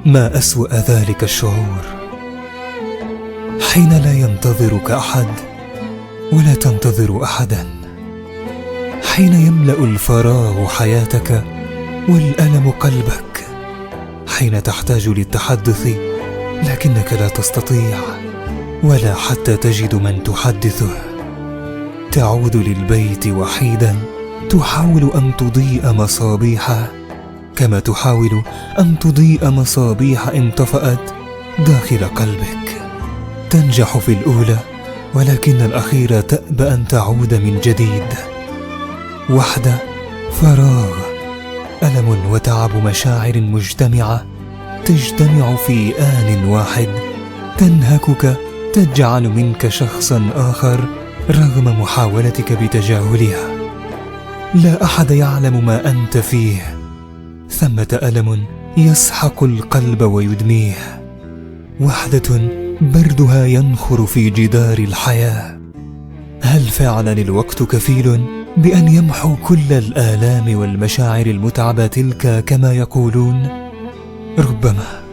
ما أسوأ ذلك الشعور حين لا ينتظرك أحد ولا تنتظر أحدا، حين يملأ الفراغ حياتك والألم قلبك، حين تحتاج للتحدث لكنك لا تستطيع ولا حتى تجد من تحدثه. تعود للبيت وحيدا تحاول أن تضيء مصابيحه كما تحاول أن تضيء مصابيح انطفأت داخل قلبك. تنجح في الأولى ولكن الأخيرة تأبى أن تعود من جديد. وحدة، فراغ، ألم وتعب، مشاعر مجتمعة تجتمع في آن واحد تنهكك، تجعل منك شخصا آخر رغم محاولتك بتجاهلها. لا أحد يعلم ما أنت فيه. ثمة ألم يسحق القلب ويدميه، وحدة بردها ينخر في جدار الحياة. هل فعلا الوقت كفيل بأن يمحو كل الآلام والمشاعر المتعبة تلك كما يقولون؟ ربما.